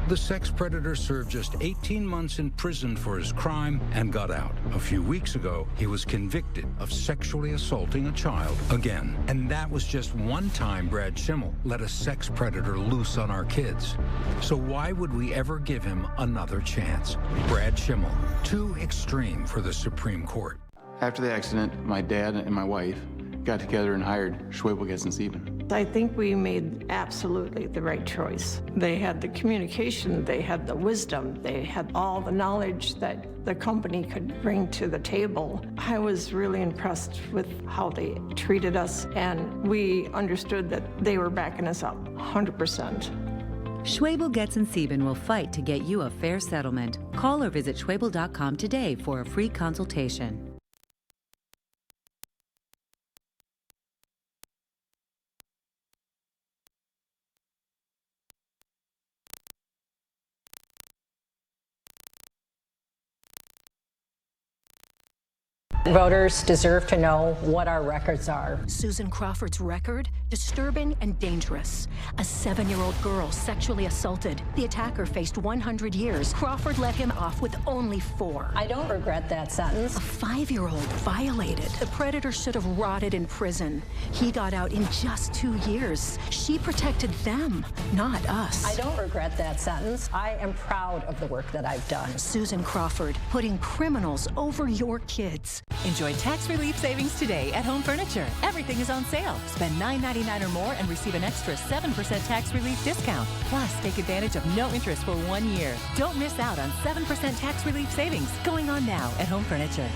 The sex predator served just 18 months in prison for his crime and got out. A few weeks ago, he was convicted of sexually assaulting a child again. And that was just one time Brad Schimmel let a sex predator loose on our kids. So why would we ever give him another chance? Brad Schimmel, too extreme for the Supreme Court. After the accident, my dad and my wife got together and hired Schwebel, Getz & Sieben. I think we made absolutely the right choice. They had the communication, they had the wisdom, they had all the knowledge that the company could bring to the table. I was really impressed with how they treated us, and we understood that they were backing us up 100%. Schwebel, Getz & Sieben will fight to get you a fair settlement. Call or visit Schwebel.com today for a free consultation. Voters deserve to know what our records are. Susan Crawford's record? Disturbing and dangerous. A 7-year-old girl sexually assaulted. The attacker faced 100 years. Crawford let him off with only 4. I don't regret that sentence. A 5-year-old violated. The predator should have rotted in prison. He got out in just 2 years. She protected them, not us. I don't regret that sentence. I am proud of the work that I've done. Susan Crawford, putting criminals over your kids. Enjoy tax relief savings today at Home Furniture. Everything is on sale. Spend $9.99 or more and receive an extra 7% tax relief discount. Plus, take advantage of no interest for 1 year. Don't miss out on 7% tax relief savings going on now at Home Furniture.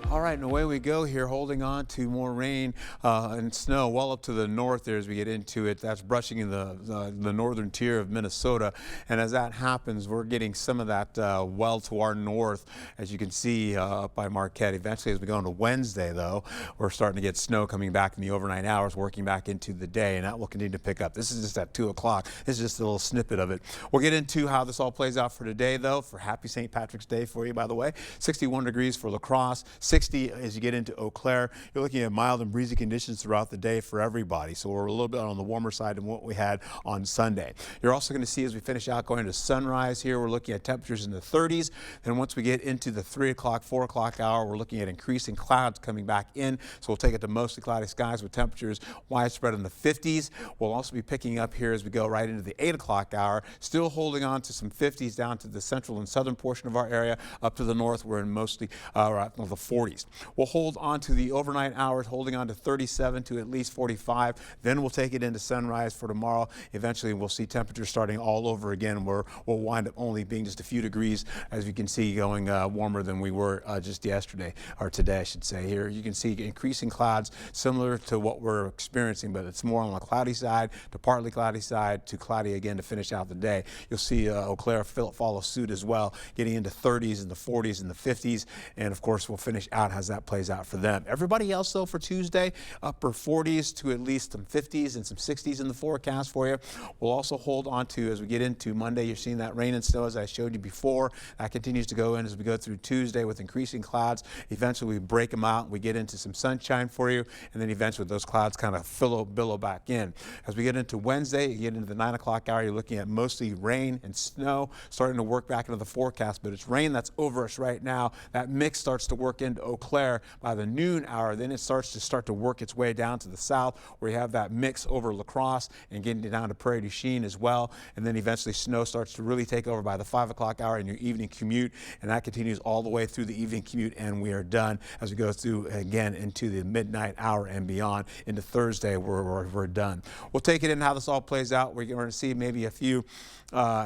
All right, and away we go here, holding on to more rain and snow well up to the north there as we get into it. That's brushing in the northern tier of Minnesota. And as that happens, we're getting some of that well to our north, as you can see up by Marquette. Eventually, as we go into Wednesday, though, we're starting to get snow coming back in the overnight hours, working back into the day, and that will continue to pick up. This is just at 2 o'clock. This is just a little snippet of it. We'll get into how this all plays out for today, though, for Happy St. Patrick's Day for you, by the way. 61 degrees for La Crosse, 60 as you get into Eau Claire. You're looking at mild and breezy conditions throughout the day for everybody. So we're a little bit on the warmer side than what we had on Sunday. You're also going to see as we finish out going to sunrise here, we're looking at temperatures in the 30s. Then once we get into the 3 o'clock, 4 o'clock hour, we're looking at increasing clouds coming back in. So we'll take it to mostly cloudy skies with temperatures widespread in the 50s. We'll also be picking up here as we go right into the 8 o'clock hour, still holding on to some 50s down to the central and southern portion of our area. Up to the north, we're in mostly the 40s. We'll hold on to the overnight hours, holding on to 37 to at least 45. Then we'll take it into sunrise for tomorrow. Eventually, we'll see temperatures starting all over again, where we'll wind up only being just a few degrees, as you can see, going warmer than we were just yesterday, or today, I should say. Here you can see increasing clouds, similar to what we're experiencing, but it's more on the cloudy side to partly cloudy side to cloudy again to finish out the day. You'll see Eau Claire follow suit as well, getting into 30s and the 40s and the 50s, and of course we'll finish out as that plays out for them. Everybody else though for Tuesday, upper 40s to at least some 50s and some 60s in the forecast for you. We'll also hold on to, as we get into Monday, you're seeing that rain and snow as I showed you before. That continues to go in as we go through Tuesday with increasing clouds. Eventually we break them out, we get into some sunshine for you, and then eventually those clouds kind of billow back in. As we get into Wednesday, you get into the 9 o'clock hour, you're looking at mostly rain and snow starting to work back into the forecast, but it's rain that's over us right now. That mix starts to work into Eau Claire by the noon hour. Then it starts to work its way down to the south, where you have that mix over La Crosse and getting down to Prairie du Chien as well. And then eventually snow starts to really take over by the 5 o'clock hour in your evening commute, and that continues all the way through the evening commute, and we are done as we go through again into the midnight hour and beyond into Thursday, where we're done. We'll take it in how this all plays out. We're going to see maybe a few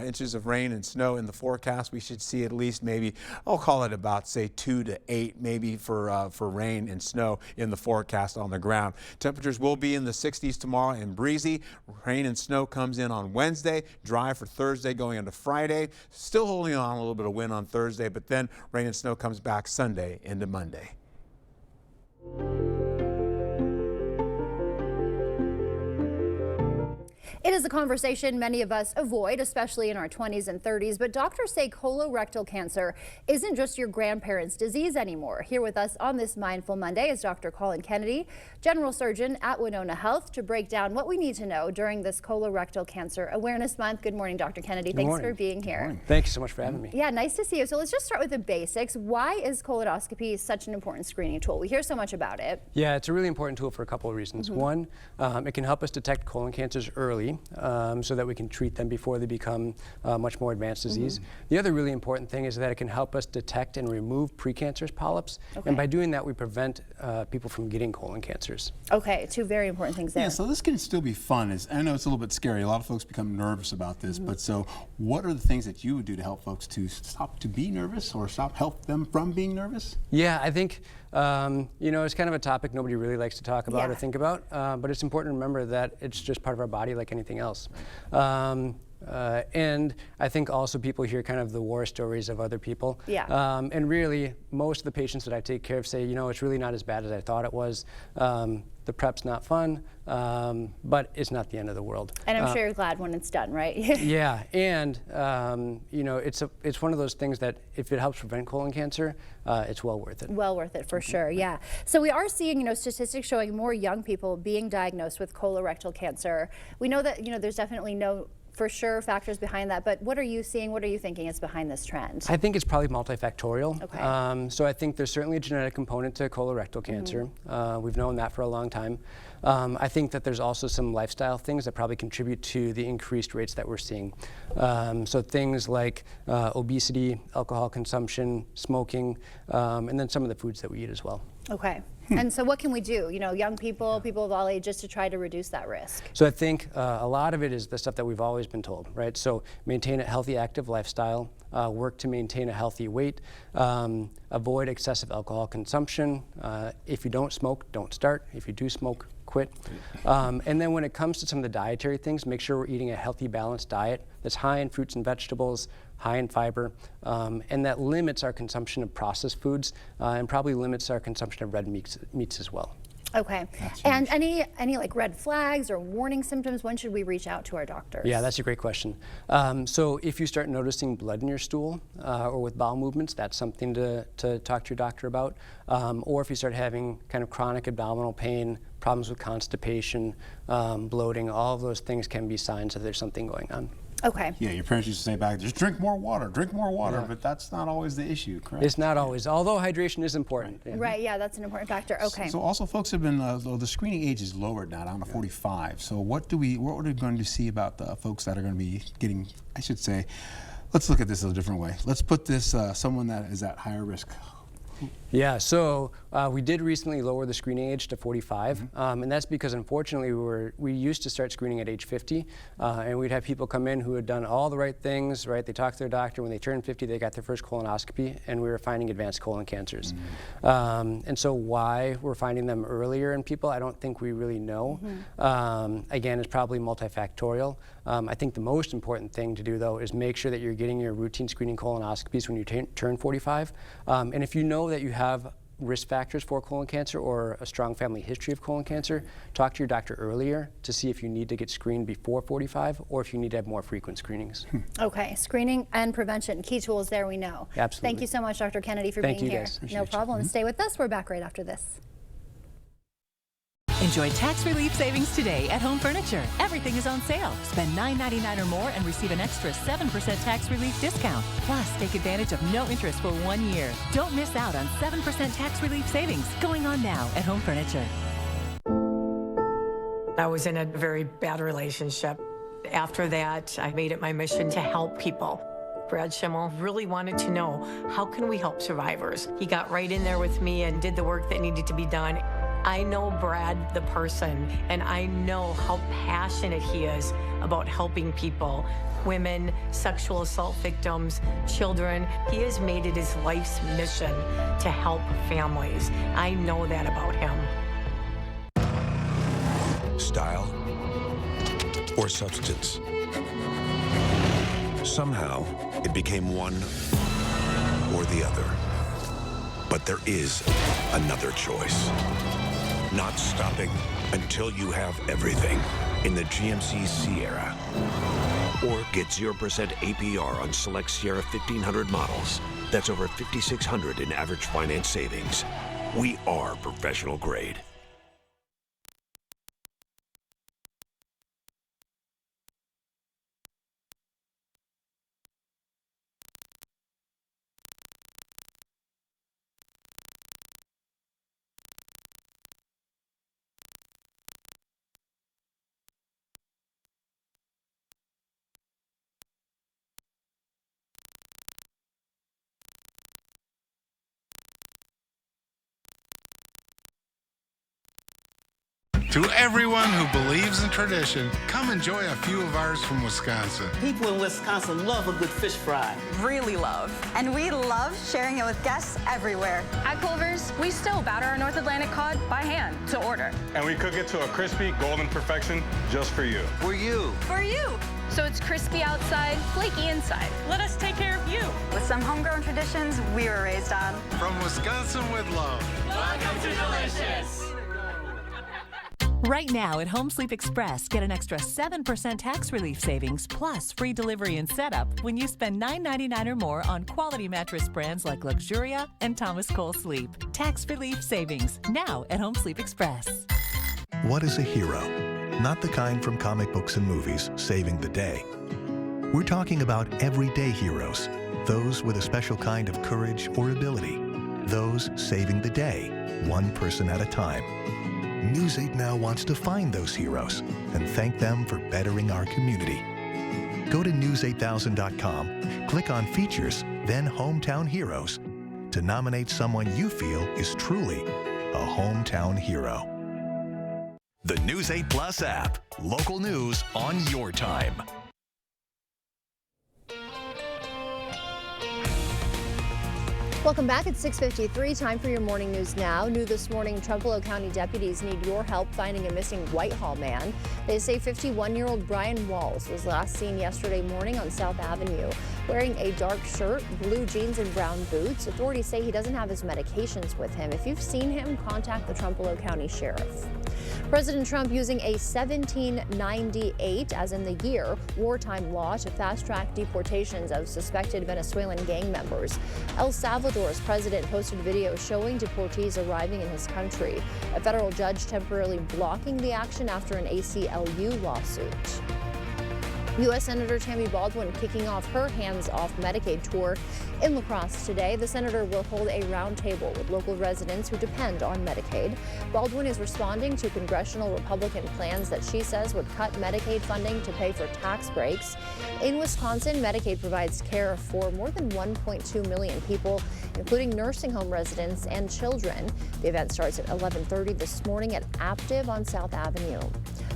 inches of rain and snow in the forecast. We should see at least maybe, I'll call it about say 2 to 8 maybe for rain and snow in the forecast on the ground. Temperatures will be in the 60s tomorrow and breezy. Rain and snow comes in on Wednesday, dry for Thursday going into Friday. Still holding on a little bit of wind on Thursday, but then rain and snow comes back Sunday into Monday. It is a conversation many of us avoid, especially in our 20s and 30s, but doctors say colorectal cancer isn't just your grandparents' disease anymore. Here with us on this Mindful Monday is Dr. Colin Kennedy, General Surgeon at Winona Health, to break down what we need to know during this Colorectal Cancer Awareness Month. Good morning, Dr. Kennedy. Thanks for being here. Thank you so much for having me. Yeah, nice to see you. So let's just start with the basics. Why is colonoscopy such an important screening tool? We hear so much about it. Yeah, it's a really important tool for a couple of reasons. One, it can help us detect colon cancers early, so that we can treat them before they become much more advanced disease. The other really important thing is that it can help us detect and remove precancerous polyps, and by doing that we prevent people from getting colon cancers. Okay, two very important things there. Yeah, so this can still be fun. I know it's a little bit scary. A lot of folks become nervous about this, but so what are the things that you would do to help folks to stop to be nervous or help them from being nervous? Yeah, I think you know, it's kind of a topic nobody really likes to talk about or think about, but it's important to remember that it's just part of our body like anything else. And I think also people hear kind of the war stories of other people. And really, most of the patients that I take care of say, you know, it's really not as bad as I thought it was. The prep's not fun, but it's not the end of the world. And I'm sure you're glad when it's done, right? Yeah, and you know, it's one of those things that if it helps prevent colon cancer, it's well worth it. Well worth it for sure, yeah. So we are seeing, you know, statistics showing more young people being diagnosed with colorectal cancer. We know that, you know, there's definitely no for sure factors behind that, but what are you seeing? What are you thinking is behind this trend? I think it's probably multifactorial. Okay. So I think there's certainly a genetic component to colorectal cancer. We've known that for a long time. I think that there's also some lifestyle things that probably contribute to the increased rates that we're seeing. So things like obesity, alcohol consumption, smoking, and then some of the foods that we eat as well. Okay. And so what can we do, you know, young people, people of all ages, to try to reduce that risk? So I think a lot of it is the stuff that we've always been told, right? So maintain a healthy, active lifestyle, work to maintain a healthy weight, avoid excessive alcohol consumption. If you don't smoke, don't start. If you do smoke, quit. And then when it comes to some of the dietary things, make sure we're eating a healthy, balanced diet that's high in fruits and vegetables, high in fiber, and that limits our consumption of processed foods and probably limits our consumption of red meats as well. Okay. And any like red flags or warning symptoms, when should we reach out to our doctors? Yeah, that's a great question. So if you start noticing blood in your stool or with bowel movements, that's something to talk to your doctor about. Or if you start having kind of chronic abdominal pain, problems with constipation, bloating, all of those things can be signs that there's something going on. Okay. Yeah, your parents used to say back, just drink more water, but that's not always the issue, correct? It's not always, although hydration is important. Yeah. Right, yeah, that's an important factor. Okay. So also folks have been, the screening age is lowered now down to 45. So what are we going to see about the folks that are going to be getting, I should say, let's look at this a different way. Let's put this, someone that is at higher risk. Yeah, so we did recently lower the screening age to 45, and that's because unfortunately we used to start screening at age 50, and we'd have people come in who had done all the right things, right? They talked to their doctor. When they turned 50, they got their first colonoscopy, and we were finding advanced colon cancers. And so why we're finding them earlier in people, I don't think we really know. Again, it's probably multifactorial. I think the most important thing to do, though, is make sure that you're getting your routine screening colonoscopies when you turn 45. And if you know that you have risk factors for colon cancer or a strong family history of colon cancer, talk to your doctor earlier to see if you need to get screened before 45 or if you need to have more frequent screenings. Okay, screening and prevention, key tools there we know. Absolutely. Thank you so much, Dr. Kennedy, for Thank being you, here. guys. No problem. Stay with us. We're back right after this. Enjoy tax relief savings today at Home Furniture. Everything is on sale. Spend $9.99 or more and receive an extra 7% tax relief discount. Plus, take advantage of no interest for 1 year. Don't miss out on 7% tax relief savings going on now at Home Furniture. I was in a very bad relationship. After that, I made it my mission to help people. Brad Schimmel really wanted to know, how can we help survivors? He got right in there with me and did the work that needed to be done. I know Brad, the person, and I know how passionate he is about helping people, women, sexual assault victims, children. He has made it his life's mission to help families. I know that about him. Style or substance. Somehow, it became one or the other. But there is another choice. Not stopping until you have everything in the GMC Sierra. Or get 0% APR on select Sierra 1500 models. That's over $5,600 in average finance savings. We are professional grade. To everyone who believes in tradition, come enjoy a few of ours from Wisconsin. People in Wisconsin love a good fish fry. Really love. And we love sharing it with guests everywhere. At Culver's, we still batter our North Atlantic cod by hand to order. And we cook it to a crispy, golden perfection just for you. For you. For you. So it's crispy outside, flaky inside. Let us take care of you. With some homegrown traditions we were raised on. From Wisconsin with love. Welcome to Delicious. Right now at Home Sleep Express, get an extra 7% tax relief savings plus free delivery and setup when you spend $9.99 or more on quality mattress brands like Luxuria and Thomas Cole Sleep. Tax relief savings now at Home Sleep Express. What is a hero? Not the kind from comic books and movies saving the day. We're talking about everyday heroes, those with a special kind of courage or ability, those saving the day, one person at a time. News 8 Now wants to find those heroes and thank them for bettering our community. Go to news8000.com, click on Features, then Hometown Heroes to nominate someone you feel is truly a hometown hero. The News 8 Plus app. Local news on your time. Welcome back at 6:53. Time for your morning news now. New this morning, Trumbull County deputies need your help finding a missing Whitehall man. They say 51-year-old Brian Walls was last seen yesterday morning on South Avenue wearing a dark shirt, blue jeans, and brown boots. Authorities say he doesn't have his medications with him. If you've seen him, contact the Trumbull County Sheriff. President Trump using a 1798, as in the year, wartime law to fast-track deportations of suspected Venezuelan gang members. El Salvador's president posted video showing deportees arriving in his country. A federal judge temporarily blocking the action after an ACLU lawsuit. U.S. Senator Tammy Baldwin kicking off her hands-off Medicaid tour in La Crosse today. The senator will hold a roundtable with local residents who depend on Medicaid. Baldwin is responding to congressional Republican plans that she says would cut Medicaid funding to pay for tax breaks. In Wisconsin, Medicaid provides care for more than 1.2 million people, including nursing home residents and children. The event starts at 11:30 this morning at Aptive on South Avenue.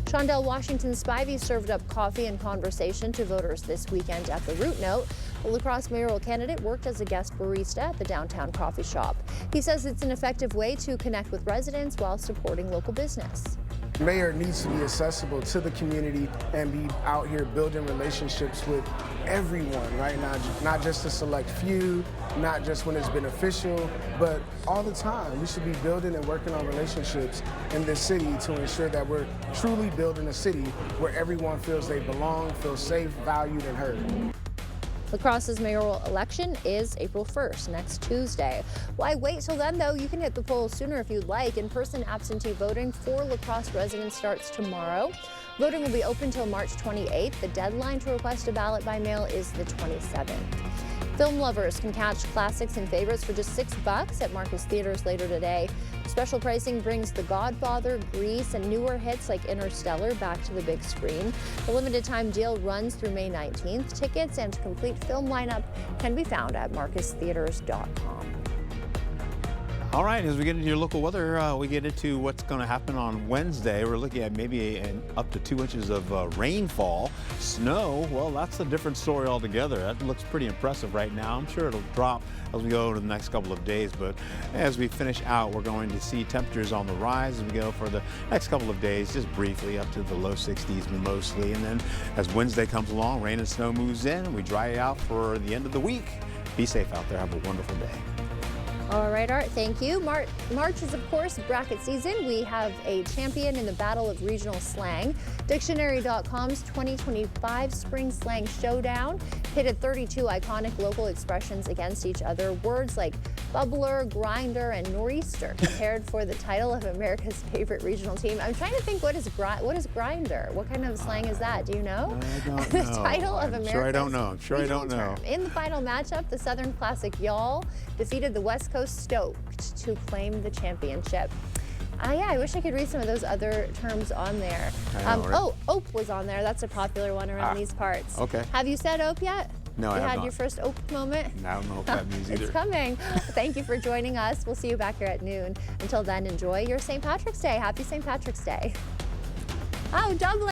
Shondell Washington Spivey served up coffee and conversation to voters this weekend at the Root Note. The La Crosse mayoral candidate worked as a guest barista at the downtown coffee shop. He says it's an effective way to connect with residents while supporting local business. The mayor needs to be accessible to the community and be out here building relationships with everyone, right? Not just a select few, not just when it's beneficial, but all the time. We should be building and working on relationships in this city to ensure that we're truly building a city where everyone feels they belong, feels safe, valued, and heard. La Crosse's mayoral election is April 1st, next Tuesday. Why wait till then, though? You can hit the polls sooner if you'd like. In-person absentee voting for La Crosse residents starts tomorrow. Voting will be open till March 28th. The deadline to request a ballot by mail is the 27th. Film lovers can catch classics and favorites for just $6 at Marcus Theaters later today. Special pricing brings The Godfather, Grease, and newer hits like Interstellar back to the big screen. The limited time deal runs through May 19th. Tickets and complete film lineup can be found at marcustheaters.com. All right, as we get into your local weather, we get into what's going to happen on Wednesday. We're looking at maybe up to 2 inches of rainfall. Snow, well, that's a different story altogether. That looks pretty impressive right now. I'm sure it'll drop as we go over the next couple of days, but as we finish out, we're going to see temperatures on the rise as we go for the next couple of days, just briefly up to the low 60s mostly. And then as Wednesday comes along, rain and snow moves in, we dry out for the end of the week. Be safe out there. Have a wonderful day. All right, Art, thank you. March is, of course, bracket season. We have a champion in the Battle of Regional Slang. Dictionary.com's 2025 Spring Slang Showdown pitted 32 iconic local expressions against each other. Words like bubbler, grinder, and nor'easter compared for the title of America's favorite regional team. I'm trying to think, what is grinder? What kind of slang is that? Do you know? I don't know. The title of America's sure I don't know. I'm sure I don't know. In the final matchup, the Southern Classic Y'all defeated the West Coast Stoked to claim the championship. Yeah, I wish I could read some of those other terms on there. Ope was on there. That's a popular one around these parts. Okay. Have you said ope yet? No, I have had not. your first ope moment? I don't know what that means either. It's coming. Thank you for joining us. We'll see you back here at noon. Until then, enjoy your St. Patrick's Day. Happy St. Patrick's Day. Oh, Dublin.